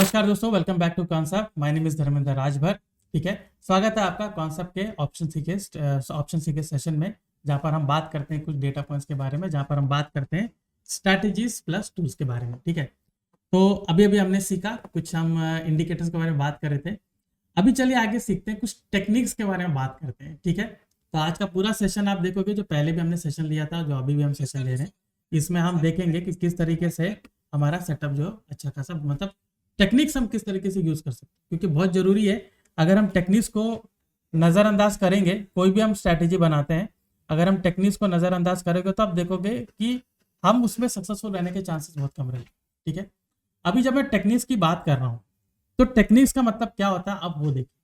नमस्कार दोस्तों, welcome back to concept. My name is Dharmendra Rajbhar. ठीक है, स्वागत है आपका कॉन्सेप्ट के ऑप्शन सी के सेशन में, जहां पर हम बात करते हैं कुछ डेटा पॉइंट्स के बारे में, जहां पर हम बात करते हैं स्ट्रैटेजीज प्लस टूल्स के बारे में। ठीक है, तो अभी अभी हमने सीखा कुछ, हम इंडिकेटर्स के बारे में बात कर रहे थे। अभी चलिए आगे सीखते हैं, कुछ टेक्निक्स के बारे में बात करते हैं। ठीक है, तो आज का पूरा सेशन आप देखोगे, जो पहले भी हमने सेशन लिया था, जो अभी भी हम सेशन ले रहे हैं, इसमें हम देखेंगे कि किस तरीके से हमारा सेटअप जो अच्छा खासा, मतलब टेक्निक्स हम किस तरीके से यूज कर सकते हैं, क्योंकि बहुत जरूरी है। अगर हम टेक्निक्स को नजरअंदाज करेंगे, कोई भी हम स्ट्रैटेजी बनाते हैं, अगर हम टेक्निक्स को नजरअंदाज करेंगे तो आप देखोगे कि हम उसमें सक्सेसफुल रहने के चांसेस बहुत कम रहेंगे। ठीक है, अभी जब मैं टेक्निक्स की बात कर रहा हूं, तो टेक्निक्स का मतलब क्या होता है अब वो देखिए,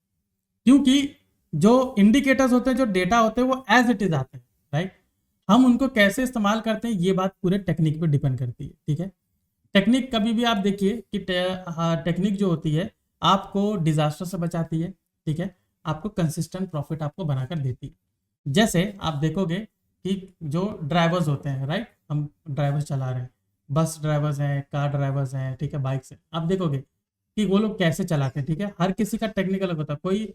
क्योंकि जो इंडिकेटर्स होते हैं, जो डेटा होते हैं, वो एज इट इज आते हैं, राइट। हम उनको कैसे इस्तेमाल करते हैं, ये बात पूरे टेक्निक पे डिपेंड करती है। ठीक है, टेक्निक कभी भी आप देखिए कि टेक्निक जो होती है आपको डिजास्टर से बचाती है। ठीक है, आपको कंसिस्टेंट प्रॉफिट आपको बनाकर देती है। जैसे आप देखोगे कि जो ड्राइवर्स होते हैं, राइट, हम ड्राइवर्स चला रहे हैं, बस ड्राइवर्स हैं, कार ड्राइवर्स हैं, ठीक है, बाइक से, आप देखोगे कि वो लोग कैसे चलाते हैं। ठीक है, हर किसी का टेक्निकल होता है, कोई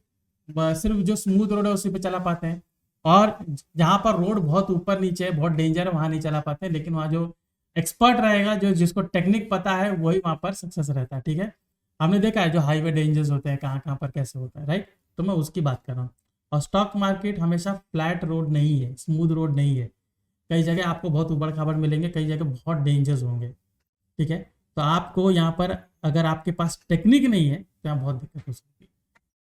सिर्फ जो स्मूथ रोड है उसी पे चला पाते हैं, और जहाँ पर रोड बहुत ऊपर नीचे है, बहुत डेंजर है, वहां नहीं चला पाते हैं। लेकिन वहाँ जो एक्सपर्ट रहेगा, जो जिसको टेक्निक पता है, वही वहां पर सक्सेस रहता है। ठीक है, हमने देखा है जो हाईवे डेंजर्स होते हैं, कहाँ कहाँ पर कैसे होता है, राइट। तो मैं उसकी बात कर रहा हूँ। और स्टॉक मार्केट हमेशा फ्लैट रोड नहीं है, स्मूथ रोड नहीं है। कई जगह आपको बहुत उबड़ खाबड़ मिलेंगे, कई जगह बहुत डेंजर्स होंगे। ठीक है, तो आपको यहाँ पर अगर आपके पास टेक्निक नहीं है तो यहाँ बहुत दिक्कत हो सकती है।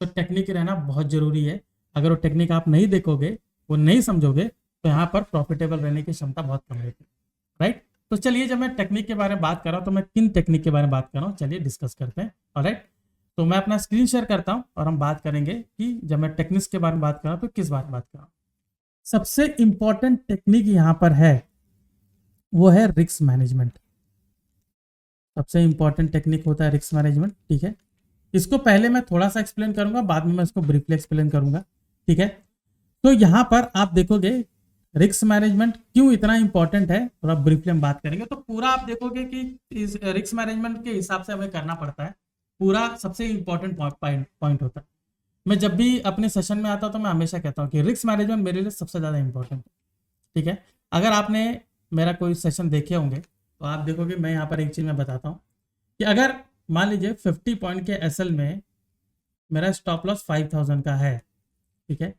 तो टेक्निक रहना बहुत जरूरी है। अगर वो टेक्निक आप नहीं देखोगे, वो नहीं समझोगे, तो यहाँ पर प्रॉफिटेबल रहने की क्षमता बहुत कम रहती है, राइट। तो चलिए, जब मैं टेक्निक के बारे में बात कर रहा हूँ, तो मैं किन टेक्निक के बारे में बात कर रहा हूँ, चलिए डिस्कस करते हैं। ऑलराइट, तो मैं अपना स्क्रीन शेयर करता हूँ और हम बात करेंगे कि जब मैं टेक्निक्स के बारे में बात कर रहा हूँ तो किस बारे में बात कर रहा हूँ। सबसे इंपॉर्टेंट टेक्निक यहाँ पर है, वो है रिस्क मैनेजमेंट। सबसे इंपॉर्टेंट टेक्निक होता है रिस्क मैनेजमेंट। ठीक है, इसको पहले मैं थोड़ा सा एक्सप्लेन करूंगा, बाद में मैं इसको ब्रीफली एक्सप्लेन करूंगा। ठीक है, तो यहाँ पर आप देखोगे रिस्क मैनेजमेंट क्यों इतना इंपॉर्टेंट है, थोड़ा ब्रीफली हम बात करेंगे। तो पूरा आप देखोगे कि इस रिस्क मैनेजमेंट के हिसाब से हमें करना पड़ता है। पूरा सबसे इंपॉर्टेंट पॉइंट होता है। मैं जब भी अपने सेशन में आता हूँ तो मैं हमेशा कहता हूँ कि रिस्क मैनेजमेंट मेरे लिए सबसे ज़्यादा इंपॉर्टेंट है। ठीक है, अगर आपने मेरा कोई सेशन देखे होंगे तो आप देखोगे, मैं यहाँ पर एक चीज़ मैं बताता हूँ कि अगर मान लीजिए 50 पॉइंट के एसएल में मेरा स्टॉप लॉस 5000 का है। ठीक है,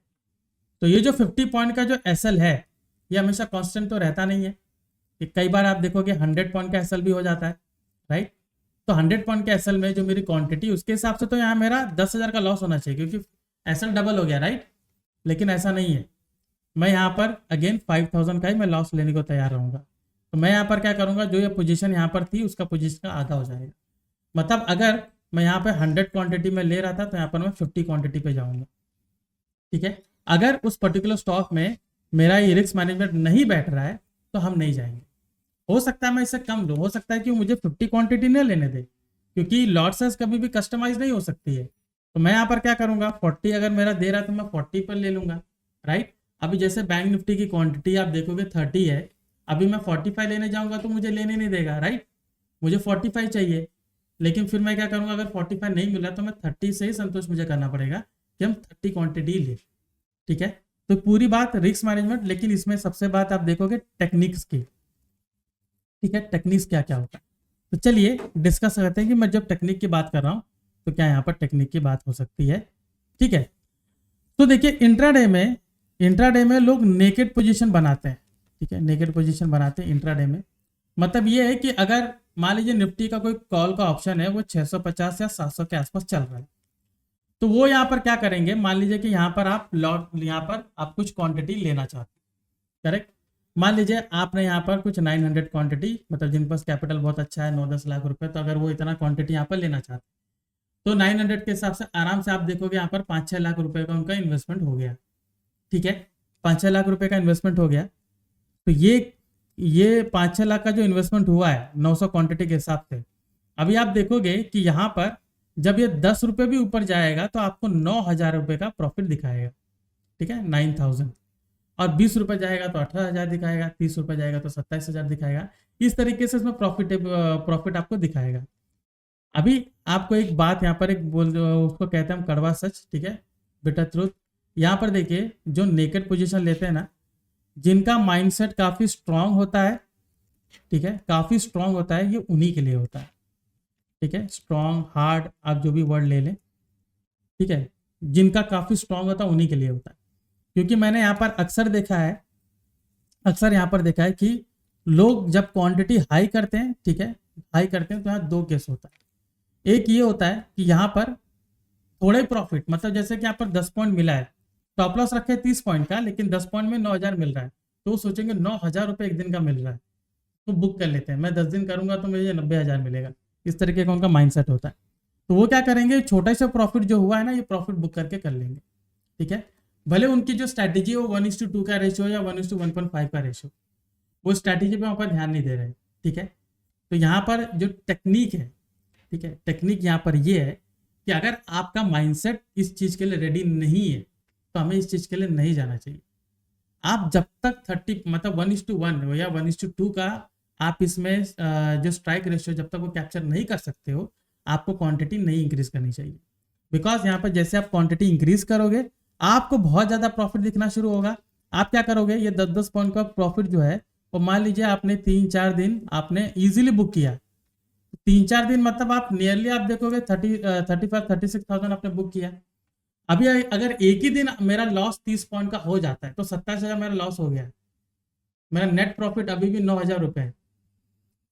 तो ये जो 50 पॉइंट का जो एसएल है, ये हमेशा कांस्टेंट तो रहता नहीं है। कि कई बार आप देखोगे 100 पॉइंट का एसएल भी हो जाता है, राइट। तो 100 पॉइंट के एसएल में जो मेरी क्वांटिटी, उसके हिसाब से तो यहाँ मेरा 10,000 का लॉस होना चाहिए, क्योंकि एसएल डबल हो गया, राइट। लेकिन ऐसा नहीं है, मैं यहाँ पर अगेन 5000 का ही मैं लॉस लेने को तैयार रहूंगा। तो मैं यहाँ पर क्या करूंगा, जो ये पोजीशन यहाँ पर थी उसका पोजीशन का आधा हो जाएगा। मतलब अगर मैं यहाँ पे 100 क्वांटिटी में ले रहा था, तो यहाँ पर मैं 50 क्वांटिटी पे जाऊंगा। ठीक है, अगर उस पर्टिकुलर स्टॉक में मेरा ये रिस्क मैनेजमेंट नहीं बैठ रहा है तो हम नहीं जाएंगे। हो सकता है मैं इससे कम लूँ, हो सकता है कि मुझे 50 क्वांटिटी नहीं लेने दे, क्योंकि लॉट साइज कभी भी कस्टमाइज नहीं हो सकती है। तो मैं यहाँ पर क्या करूंगा, 40 अगर मेरा दे रहा है तो मैं 40 पर ले लूंगा, राइट। अभी जैसे बैंक निफ्टी की क्वांटिटी आप देखोगे 30 है, अभी मैं 45 लेने जाऊंगा तो मुझे लेने नहीं देगा, राइट। मुझे 45 चाहिए, लेकिन फिर मैं क्या करूंगा, अगर 45 नहीं मिला तो मैं 30 से ही संतोष मुझे करना पड़ेगा कि हम 30 क्वांटिटी ले। ठीक है, तो पूरी बात रिस्क मैनेजमेंट, लेकिन इसमें सबसे बात आप देखोगे टेक्निक्स की। ठीक है, टेक्निक्स क्या क्या होता है, तो चलिए डिस्कस करते हैं कि मैं जब टेक्निक की बात कर रहा हूं तो क्या यहाँ पर टेक्निक की बात हो सकती है। ठीक है, तो देखिए इंट्राडे में लोग नेकेड पोजीशन बनाते हैं। ठीक है, नेकेड पोजीशन बनाते हैं इंट्राडे में। मतलब ये है कि अगर मान लीजिए निफ्टी का कोई कॉल का ऑप्शन है, वो 650 या 700 के आसपास चल रहा है, तो वो यहाँ पर क्या करेंगे, मान लीजिए कि यहाँ पर आप लॉट, यहाँ पर आप कुछ क्वांटिटी लेना चाहते हैं, करेक्ट। मान लीजिए आपने यहाँ पर कुछ 900 क्वांटिटी, मतलब जिन पास कैपिटल बहुत अच्छा है, 9-10 लाख रुपए, तो अगर वो इतना क्वांटिटी यहाँ पर लेना चाहते हैं तो 900 के हिसाब से आराम से आप देखोगे यहाँ पर 5-6 लाख रुपए का उनका इन्वेस्टमेंट हो गया। ठीक है, 5-6 लाख रुपए का इन्वेस्टमेंट हो गया। तो ये 5-6 लाख का जो इन्वेस्टमेंट हुआ है 900 क्वांटिटी के हिसाब से, अभी आप देखोगे कि यहाँ पर जब ये 10 रुपए भी ऊपर जाएगा तो आपको 9,000 रुपए का प्रॉफिट दिखाएगा। ठीक है, 9,000। और 20 रुपए जाएगा तो 18,000 दिखाएगा, 30 रुपए जाएगा तो 27,000 दिखाएगा। इस तरीके से इसमें प्रॉफिट आपको दिखाएगा। अभी आपको एक बात यहाँ पर एक बोल, उसको कहते हैं हम कड़वा सच, ठीक है, बिटर ट्रूथ। यहाँ पर देखिए जो नेकेड पोजीशन लेते हैं ना, जिनका माइंडसेट काफी स्ट्रांग होता है, ठीक है, काफी स्ट्रांग होता है, ये उन्हीं के लिए होता है, ठीक है, स्ट्रांग हार्ड आप जो भी वर्ड ले लें, ठीक है, जिनका काफी स्ट्रांग होता है उन्हीं के लिए होता है। क्योंकि मैंने यहाँ पर अक्सर यहाँ पर देखा है कि लोग जब क्वांटिटी हाई करते हैं, ठीक है, हाई करते हैं, तो यहाँ दो केस होता है। एक ये होता है कि यहाँ पर थोड़े प्रॉफिट, मतलब जैसे कि यहाँ पर 10 पॉइंट मिला है, स्टॉप लॉस रखे 30 पॉइंट का, लेकिन 10 पॉइंट में 9,000 मिल रहा है, तो वो सोचेंगे 9,000 रुपये एक दिन का मिल रहा है, तो बुक कर लेते हैं, मैं 10 दिन करूंगा तो मुझे 90,000 मिलेगा। इस तरीके का उनका माइंडसेट होता है। तो वो क्या करेंगे, छोटा सा प्रॉफिट जो हुआ है ना, ये प्रॉफिट बुक करके कर लेंगे, ठीक है। भले उनकी जो स्ट्रैटेजी है वो 1:2 का रेशियो या 1:1.5 का रेशियो, वो स्ट्रैटेजी पे वहाँ पर ध्यान नहीं दे रहे हैं, ठीक है। तो यहाँ पर जो टेक्निक है, ठीक है, टेक्निक यहाँ पर ये है कि अगर आपका माइंडसेट इस चीज़ के लिए रेडी नहीं है तो हमें इस चीज़ के लिए नहीं जाना चाहिए। आप जब तक 30 मतलब 1:1 या 1:2 का आप इसमें जो स्ट्राइक रेशियो जब तक वो कैप्चर नहीं कर सकते हो, आपको क्वांटिटी नहीं इंक्रीज करनी चाहिए। बिकॉज यहाँ पर जैसे आप क्वांटिटी इंक्रीज करोगे, आपको बहुत ज़्यादा प्रॉफिट दिखना शुरू होगा। आप क्या करोगे, ये 10-10 पॉइंट का प्रॉफिट जो है, वो मान लीजिए आपने 3-4 दिन आपने इजीली बुक किया, 3-4 दिन मतलब आप नियरली आप देखोगे 35-36,000 आपने बुक किया। अभी अगर एक ही दिन मेरा लॉस 30 पॉइंट का हो जाता है तो 27,000 मेरा लॉस हो गया। मेरा नेट प्रॉफिट अभी भी 9,000 रुपये है।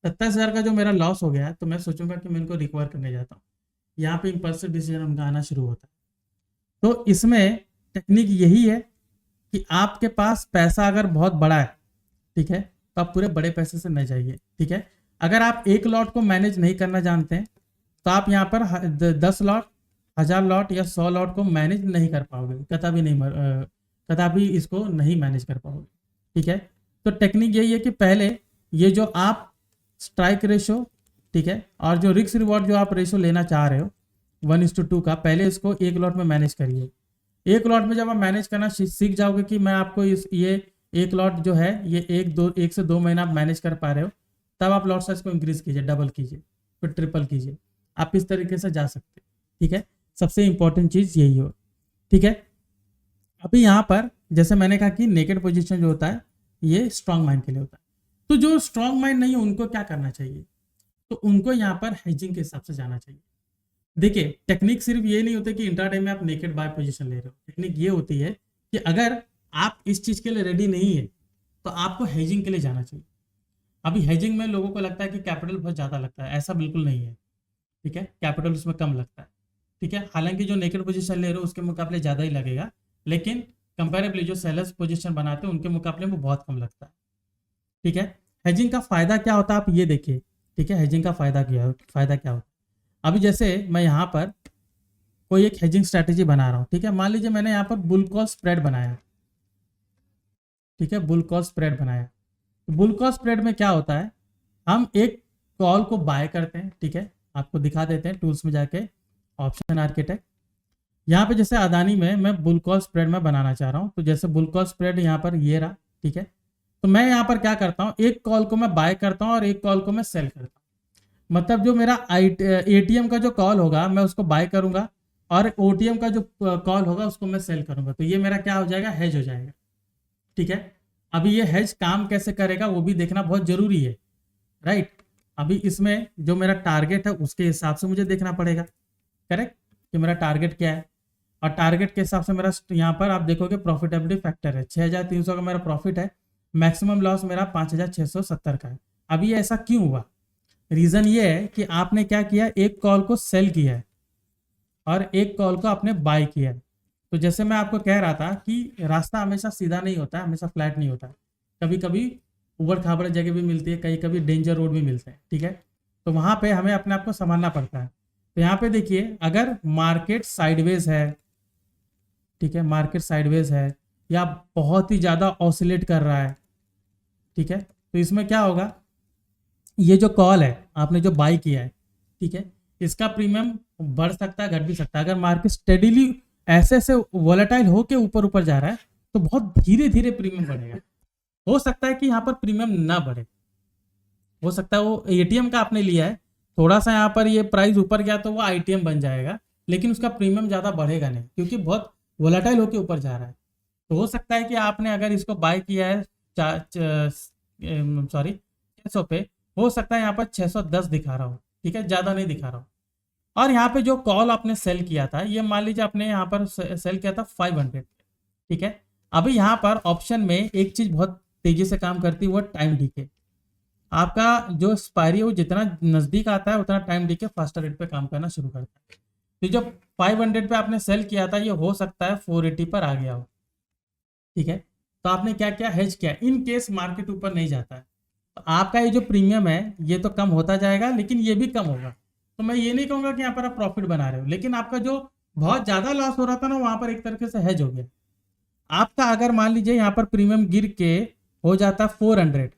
27,000 का जो मेरा लॉस हो गया है, तो मैं सोचूंगा कि मैं इनको रिकवर करने जाता हूँ। यहाँ पे इम्पल्सिव डिसीजन उनका आना शुरू होता है। तो इसमें टेक्निक यही है कि आपके पास पैसा अगर बहुत बड़ा है, ठीक है, तो आप पूरे बड़े पैसे से न जाइए, ठीक है। अगर आप एक लॉट को मैनेज नहीं करना जानते हैं तो आप यहाँ पर 10 लॉट, 1,000 लॉट या 100 लॉट को मैनेज नहीं कर पाओगे, कदापि इसको नहीं मैनेज कर पाओगे, ठीक है। तो टेक्निक यही है कि पहले ये जो आप स्ट्राइक रेशो, ठीक है, और जो रिस्क रिवॉर्ड जो आप रेशो लेना चाह रहे हो 1:2 का, पहले इसको एक लॉट में मैनेज करिए। एक लॉट में जब आप मैनेज करना सीख जाओगे कि मैं आपको ये एक लॉट जो है ये 1 से 2 महीना आप मैनेज कर पा रहे हो, तब आप लॉट साइज को इंक्रीज कीजिए, डबल कीजिए, फिर ट्रिपल कीजिए। आप इस तरीके से जा सकते हैं, ठीक है। सबसे इंपॉर्टेंट चीज़ यही हो, ठीक है। अभी यहाँ पर जैसे मैंने कहा कि नेकेड पोजीशन जो होता है ये स्ट्रांग माइंड के लिए होता है। तो जो स्ट्रांग माइंड नहीं है उनको क्या करना चाहिए, तो उनको यहाँ पर हेजिंग के हिसाब से जाना चाहिए। देखिए टेक्निक सिर्फ ये नहीं होता कि इंट्राडे में आप नेकेड बाय पोजीशन ले रहे हो, टेक्निक ये होती है कि अगर आप इस चीज़ के लिए रेडी नहीं है तो आपको हेजिंग के लिए जाना चाहिए। अभी हेजिंग में लोगों को लगता है कि कैपिटल बहुत ज़्यादा लगता है, ऐसा बिल्कुल नहीं है, ठीक है, कैपिटल उसमें कम लगता है, ठीक है। हालांकि जो नेकेड पोजीशन ले रहे हो उसके मुकाबले ज़्यादा ही लगेगा, लेकिन कंपेरेबली जो सेलर्स पोजीशन बनाते हैं उनके मुकाबले में बहुत कम लगता है, ठीक है। हेजिंग का फायदा क्या होता है आप ये देखिए, ठीक है, हेजिंग का फायदा क्या होता है। अभी जैसे मैं यहाँ पर कोई एक हेजिंग स्ट्रैटेजी बना रहा हूँ, ठीक है, मान लीजिए मैंने यहाँ पर बुल कॉल स्प्रेड बनाया, ठीक है, बुल कॉल स्प्रेड बनाया। बुल कॉल स्प्रेड में क्या होता है, हम एक कॉल को बाय करते हैं, ठीक है, आपको दिखा देते हैं टूल्स में जाके, ऑप्शन आर्किटेक्ट। यहाँ पे जैसे अदानी में मैं बुल कॉल स्प्रेड में बनाना चाह रहा हूँ, तो जैसे बुल कॉल स्प्रेड यहाँ पर ये रहा, ठीक है। तो मैं यहाँ पर क्या करता हूँ, एक कॉल को मैं बाय करता हूँ और एक कॉल को मैं सेल करता हूँ। मतलब जो मेरा एटीएम का जो कॉल होगा मैं उसको बाय करूंगा और ओटीएम का जो कॉल होगा उसको मैं सेल करूंगा, तो ये मेरा क्या हो जाएगा, हेज हो जाएगा, ठीक है। अभी ये हेज काम कैसे करेगा वो भी देखना बहुत जरूरी है, राइट। अभी इसमें जो मेरा टारगेट है उसके हिसाब से मुझे देखना पड़ेगा, करेक्ट, कि मेरा टारगेट क्या है, और टारगेट के हिसाब से मेरा यहाँ पर आप देखोगे प्रॉफिटेबिलिटी फैक्टर है 6,300 का मेरा प्रॉफिट है, मैक्सिमम लॉस मेरा 5,670 का है। अभी ऐसा क्यों हुआ, रीजन ये है कि आपने क्या किया, एक कॉल को सेल किया है और एक कॉल को आपने बाय किया है। तो जैसे मैं आपको कह रहा था कि रास्ता हमेशा सीधा नहीं होता, हमेशा फ्लैट नहीं होता, कभी कभी उबड़ खाबड़ जगह भी मिलती है, कहीं कभी डेंजर रोड भी मिलते हैं, ठीक है। तो वहां पे हमें अपने आप को संभालना पड़ता है। तो यहाँ पे देखिए अगर मार्केट साइडवेज है, ठीक है, मार्केट साइडवेज है या बहुत ही ज्यादा ऑसिलेट कर रहा है, ठीक है, तो इसमें क्या होगा, ये जो कॉल है आपने जो बाई किया है, ठीक है, इसका प्रीमियम बढ़ सकता है, घट भी सकता है। अगर मार्केट स्टेडीली ऐसे वोलेटाइल होके ऊपर ऊपर जा रहा है तो बहुत धीरे धीरे प्रीमियम बढ़ेगा। हो सकता है कि यहाँ पर प्रीमियम ना बढ़े, हो सकता है वो एटीएम का आपने लिया है थोड़ा सा यहाँ पर ये प्राइस ऊपर गया तो वो आईटीएम बन जाएगा, लेकिन उसका प्रीमियम ज़्यादा बढ़ेगा नहीं, क्योंकि बहुत वोलेटाइल होकर ऊपर जा रहा है। तो हो सकता है कि आपने अगर इसको बाय किया है सॉरी 600 पे, हो सकता है यहाँ पर 610 दिखा रहा हो, ठीक है, ज़्यादा नहीं दिखा रहा हो। और यहाँ पे जो कॉल आपने सेल किया था, ये मान लीजिए आपने यहाँ पर सेल किया था 500, ठीक है। अभी यहाँ पर ऑप्शन में एक चीज़ बहुत तेजी से काम करती है, वो टाइम डीके। आपका जो एक्सपायरी है वो जितना नज़दीक आता है उतना टाइम डीके फास्टर रेट पे काम करना शुरू करता है। तो जो 500 पे आपने सेल किया था, ये हो सकता है 480 पर आ गया हो, ठीक है। तो आपने क्या किया, हेज किया, इन केस मार्केट ऊपर नहीं जाता है तो आपका ये जो प्रीमियम है ये तो कम होता जाएगा, लेकिन ये भी कम होगा। तो मैं ये नहीं कहूँगा कि यहाँ पर आप प्रॉफिट बना रहे हो, लेकिन आपका जो बहुत ज़्यादा लॉस हो रहा था ना, वहाँ पर एक तरीके से हेज हो गया आपका। अगर मान लीजिए यहाँ पर प्रीमियम गिर के हो जाता 400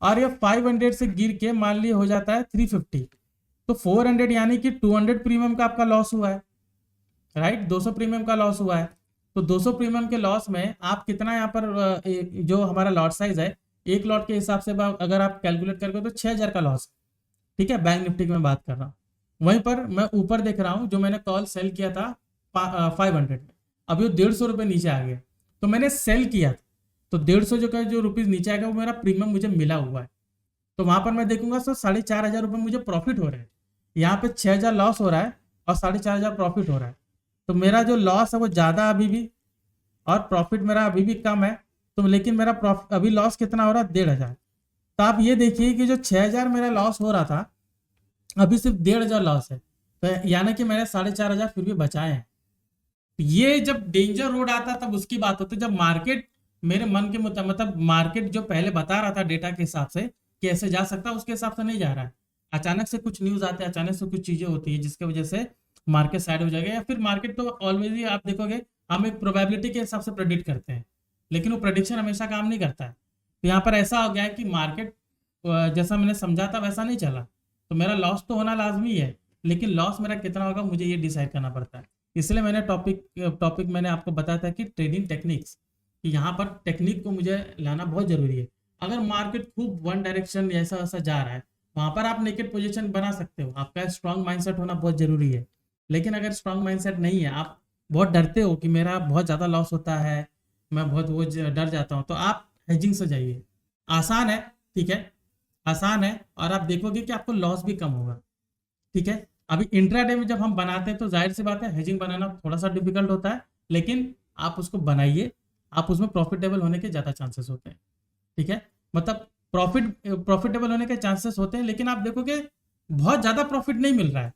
और ये 500 से गिर के मान लीजिए हो जाता है 350, तो 400 यानी कि 200 प्रीमियम का आपका लॉस हुआ है, राइट। 200 प्रीमियम का लॉस हुआ है। तो 200 प्रीमियम के लॉस में आप कितना यहाँ पर जो हमारा लॉट साइज है, एक लॉट के हिसाब से अगर आप कैलकुलेट करके तो 6000 का लॉस है, ठीक है। बैंक निफ्टी की मैं बात कर रहा हूँ। वहीं पर मैं ऊपर देख रहा हूँ, जो मैंने कॉल सेल किया था 500 में, अभी वो 150 रुपये नीचे आ गया, तो मैंने सेल किया था, तो 150 जो रुपीज़ नीचे आ गया वो मेरा प्रीमियम मुझे मिला हुआ है। तो वहां पर मैं देखूंगा सर 4500 रुपये मुझे प्रॉफिट हो रहे हैं, यहाँ पे 6000 लॉस हो रहा है और 4500 प्रॉफिट हो रहा है। तो मेरा जो लॉस है वो ज़्यादा अभी भी, और प्रॉफिट मेरा अभी भी कम है। तो लेकिन मेरा प्रॉफिट अभी लॉस कितना हो रहा है, 1500। तो आप ये देखिए कि जो 6000 मेरा लॉस हो रहा था, अभी सिर्फ 1500 लॉस है, तो यानी कि मैंने 4500 फिर भी बचाए हैं। ये जब डेंजर रोड आता तब उसकी बात होती है, जब मार्केट मेरे मन के मुताबिक, मतलब मार्केट जो पहले बता रहा था डेटा के हिसाब से कि ऐसे जा सकता है, उसके हिसाब से नहीं जा रहा है। अचानक से कुछ न्यूज आते हैं, अचानक से कुछ चीजें होती है जिसकी वजह से मार्केट साइड हो जाएगा, या फिर मार्केट तो ऑलवेज ही आप देखोगे हम एक प्रोबेबिलिटी के हिसाब से प्रेडिक्ट करते हैं, लेकिन वो प्रेडिक्शन हमेशा काम नहीं करता है। तो यहाँ पर ऐसा हो गया है कि मार्केट जैसा मैंने समझा था वैसा नहीं चला, तो मेरा लॉस तो होना लाजमी है, लेकिन लॉस मेरा कितना होगा मुझे ये डिसाइड करना पड़ता है। इसलिए मैंने टॉपिक मैंने आपको बताया था कि ट्रेडिंग टेक्निक्स, कि यहाँ पर टेक्निक को मुझे लाना बहुत जरूरी है। अगर मार्केट खूब वन डायरेक्शन ऐसा ऐसा जा रहा है, वहां पर आप नेकेड पोजीशन बना सकते हो, आपका स्ट्रांग माइंडसेट होना बहुत जरूरी है। लेकिन अगर स्ट्रांग माइंडसेट नहीं है, आप बहुत डरते हो कि मेरा बहुत ज़्यादा लॉस होता है, मैं बहुत वो डर जाता हूँ, तो आप हेजिंग से जाइए। आसान है, ठीक है, आसान है, और आप देखोगे कि आपको लॉस भी कम होगा, ठीक है। अभी इंट्राडे में जब हम बनाते हैं तो जाहिर सी बात है हेजिंग बनाना थोड़ा सा डिफिकल्ट होता है, लेकिन आप उसको बनाइए, आप उसमें प्रॉफिटेबल होने के ज़्यादा चांसेस होते हैं, ठीक है। मतलब प्रॉफिटेबल होने के चांसेस होते हैं, लेकिन आप देखोगे बहुत ज़्यादा प्रॉफिट नहीं मिल रहा है,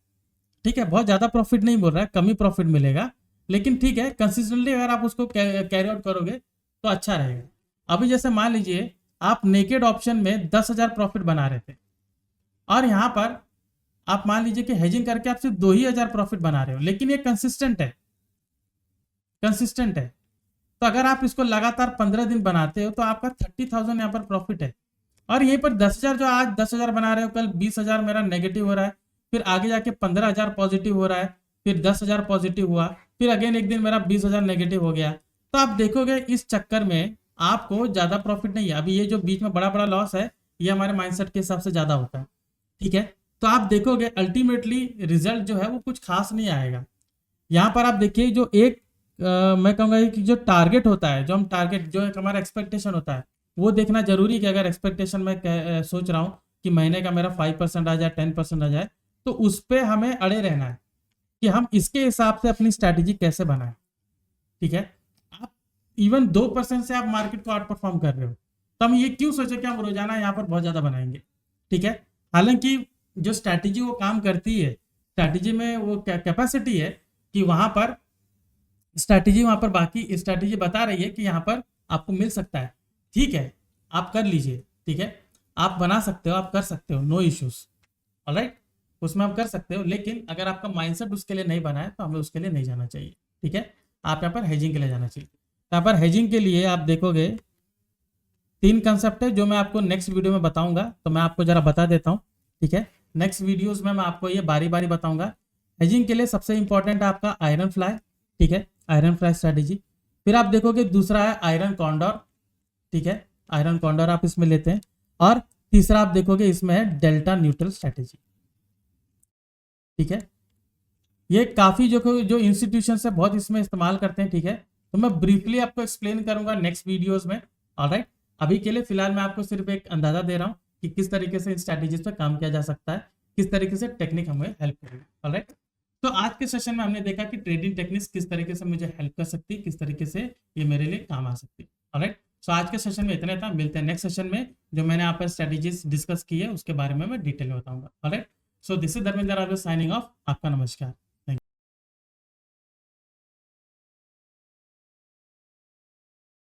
ठीक है, बहुत ज़्यादा प्रॉफिट नहीं मिल रहा है, कम ही प्रॉफिट मिलेगा, लेकिन ठीक है, कंसिस्टेंटली अगर आप उसको कैरी आउट करोगे तो अच्छा रहेगा। अभी जैसे मान लीजिए आप नेकेड ऑप्शन में 10,000 प्रॉफिट बना रहे थे, और यहाँ पर आप मान लीजिए कि हेजिंग करके आप सिर्फ 2,000 प्रॉफिट बना रहे हो, लेकिन ये कंसिस्टेंट है, कंसिस्टेंट है। तो अगर आप इसको लगातार 15 दिन बनाते हो तो आपका 30,000 यहाँ पर प्रॉफिट है। और यहीं पर 10,000, जो आज 10,000 बना रहे हो, कल 20,000 मेरा नेगेटिव हो रहा है, फिर आगे जाके 15,000 पॉजिटिव हो रहा है, फिर 10,000 पॉजिटिव हुआ, फिर अगेन एक दिन मेरा 20,000 नेगेटिव हो गया। तो आप देखोगे इस चक्कर में आपको ज़्यादा प्रॉफिट नहीं है। अभी ये जो बीच में बड़ा बड़ा लॉस है, ये हमारे माइंडसेट के हिसाब से ज़्यादा होता है, ठीक है। तो आप देखोगे अल्टीमेटली रिजल्ट जो है वो कुछ खास नहीं आएगा। यहाँ पर आप देखिए जो एक मैं कहूँगा कि जो टारगेट होता है, जो हम टारगेट, जो एक हमारा एक्सपेक्टेशन होता है, वो देखना जरूरी है कि अगर एक्सपेक्टेशन में सोच रहा हूँ कि महीने का मेरा 5% आ जाए, 10% आ जाए, तो उस पर हमें अड़े रहना है कि हम इसके हिसाब से अपनी स्ट्रैटेजी कैसे बनाएं, ठीक है। आप इवन 2% से आप मार्केट को आउट परफॉर्म कर रहे हो, तो हम ये क्यों सोचे कि हम रोजाना यहाँ पर बहुत ज्यादा बनाएंगे, ठीक है। हालांकि जो स्ट्रैटेजी वो काम करती है, स्ट्रैटेजी में वो कैपेसिटी है कि वहां पर स्ट्रैटेजी, वहां पर बाकी स्ट्रैटेजी बता रही है कि यहाँ पर आपको मिल सकता है, ठीक है, आप कर लीजिए, ठीक है, आप बना सकते हो, आप कर सकते हो, नो इश्यूज, ऑलराइट, उसमें आप कर सकते हो। लेकिन अगर आपका माइंडसेट उसके लिए नहीं बना है तो हमें उसके लिए नहीं जाना चाहिए, ठीक है। आप यहाँ पर हेजिंग के लिए जाना चाहिए। यहाँ पर हेजिंग के लिए आप देखोगे 3 कंसेप्ट है जो मैं आपको नेक्स्ट वीडियो में बताऊंगा, तो मैं आपको जरा बता देता हूँ, ठीक है। नेक्स्ट वीडियोस में मैं आपको ये बारी बारी बताऊंगा। हेजिंग के लिए सबसे इंपॉर्टेंट है आपका आयरन फ्लाई, ठीक है, आयरन फ्लाई स्ट्रैटेजी। फिर आप देखोगे दूसरा है आयरन कॉन्डोर, ठीक है, आयरन कॉन्डोर आप इसमें लेते हैं। और तीसरा आप देखोगे इसमें है डेल्टा न्यूट्रल स्ट्रैटेजी, ठीक है। ये काफ़ी जो इंस्टीट्यूशन है बहुत इसमें इस्तेमाल करते हैं, ठीक है। तो मैं ब्रीफली आपको एक्सप्लेन करूंगा नेक्स्ट वीडियोस में, ऑलराइट। अभी के लिए फिलहाल मैं आपको सिर्फ एक अंदाजा दे रहा हूँ कि किस तरीके से इन स्ट्रैटेजीज पर काम किया जा सकता है, किस तरीके से टेक्निक हमें हेल्प करेगी, ऑलराइट। तो आज के सेशन में हमने देखा कि ट्रेडिंग टेक्निक्स किस तरीके से मुझे हेल्प कर सकती है, किस तरीके से ये मेरे लिए काम आ सकती है, ऑलराइट। सो आज के सेशन में इतना था, मिलते हैं नेक्स्ट सेशन में, जो मैंने आप स्ट्रैटेजीज डिस्कस की है उसके बारे में मैं डिटेल में बताऊंगा, alright. So this is Dharmendra signing off, आपका नमस्कार।